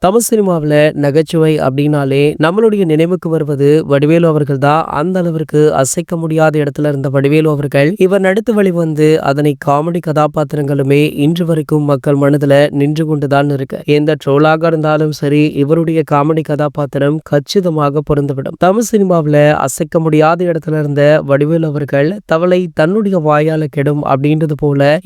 தமிழ் சினிமாவில் நகைச்சுவை அப்படின்னாலே நம்மளுடைய நினைவுக்கு வருவது வடிவேலு அவர்கள் தான். அந்த அளவிற்கு அசைக்க முடியாத இடத்துல இருந்த வடிவேலு அவர்கள் இவர் நடித்து வெளிவந்து அதனை காமெடி கதாபாத்திரங்களுமே இன்று வரைக்கும் மக்கள் மனதில் நின்று கொண்டுதான் இருக்கு. எந்த ட்ரோலாக இருந்தாலும் சரி, இவருடைய காமெடி கதாபாத்திரம் கச்சிதமாக பொருந்துவிடும். தமிழ் சினிமாவில் அசைக்க முடியாத இடத்துல இருந்த வடிவேலு அவர்கள் தவளை தன்னுடைய வாயால கெடும் அப்படின்றது போல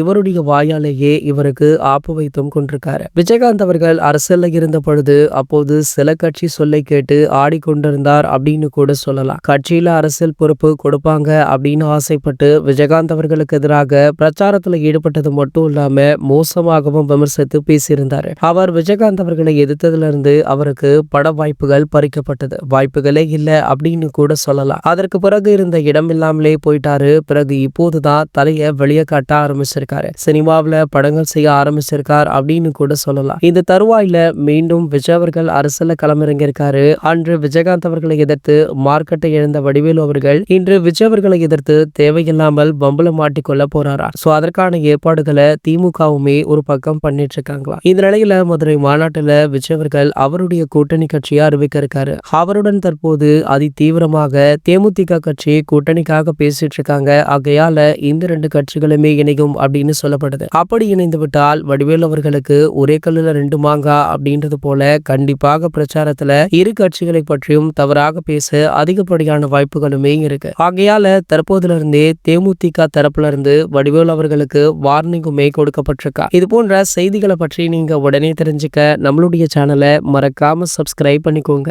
இவருடைய வாயாலேயே இவருக்கு ஆப்பு வைத்தும் கொண்டிருக்காரு. விஜயகாந்த் அவர்கள் அரசியல் இருந்த பொழுது அப்போது சில கட்சி சொல்லை கேட்டு ஆடிக்கொண்டிருந்தார் அப்படின்னு கூட சொல்லலாம். கட்சியில அரசியல் பொறுப்பு கொடுப்பாங்க அப்படின்னு ஆசைப்பட்டு விஜயகாந்த் அவர்களுக்கு எதிராக பிரச்சாரத்துல ஈடுபட்டது மட்டும் இல்லாம மோசமாகவும் விமர்சித்து பேசியிருந்தாரு. அவர் விஜயகாந்த் அவர்களை எதிர்த்ததுல இருந்து அவருக்கு பட வாய்ப்புகள் பறிக்கப்பட்டது. வாய்ப்புகளே இல்லை அப்படின்னு கூட சொல்லலாம். அதற்கு பிறகு இருந்த இடம் இல்லாமலே போயிட்டாரு. பிறகு இப்போதுதான் தலைய வெளியே காட்ட ஆரம்பிச்சிருக்காரு. சினிமாவில படங்கள் செய்ய ஆரம்பிச்சிருக்கார் அப்படின்னு கூட சொல்லலாம். இந்த தருவாயில மீண்டும் விஜய் அவர்கள் அரசியல களமிறங்கியிருக்காரு. அன்று விஜயகாந்த் அவர்களை எதிர்த்து மார்க்கெட்டை இழந்த வடிவேலு அவர்கள் இன்று விஜய் அவர்களை எதிர்த்து தேவையில்லாமல் பம்புல மாட்டிக்கொள்ள போறாரா. சோ அதற்கான ஏற்பாடுகளை திமுகவுமே ஒரு பக்கம் பண்ணிட்டு இருக்காங்களா. இந்த நிலையில மதுரை மாநாட்டுல விஜய் அவர்கள் அவருடைய கூட்டணி கட்சியை அறிவிக்க இருக்காரு. அவருடன் தற்போது அதி தீவிரமாக தேமுதிக கட்சி கூட்டணிக்காக பேசிட்டு இருக்காங்க. ஆகையால இந்த ரெண்டு கட்சிகளுமே இணையும் அப்படின்னு சொல்லப்படுது. அப்படி இணைந்து விட்டால் வடிவேலு அவர்களுக்கு ஒரே கல்லுல ரெண்டு மாங்கா அப்படின்றது போல கண்டிப்பாக பிரச்சாரத்துல இரு கட்சிகளை பற்றியும் தவறாக பேச அதிகப்படியான வாய்ப்புகளுமே இருக்கு. ஆகையால தற்போதுல இருந்தே தேமுதிக தரப்புல இருந்து வடிவேலு அவர்களுக்கு வார்னிங்குமே கொடுக்கப்பட்டிருக்கா. இது போன்ற செய்திகளை பற்றி நீங்க உடனே தெரிஞ்சுக்க நம்மளுடைய சேனலை மறக்காம சப்ஸ்கிரைப் பண்ணிக்கோங்க.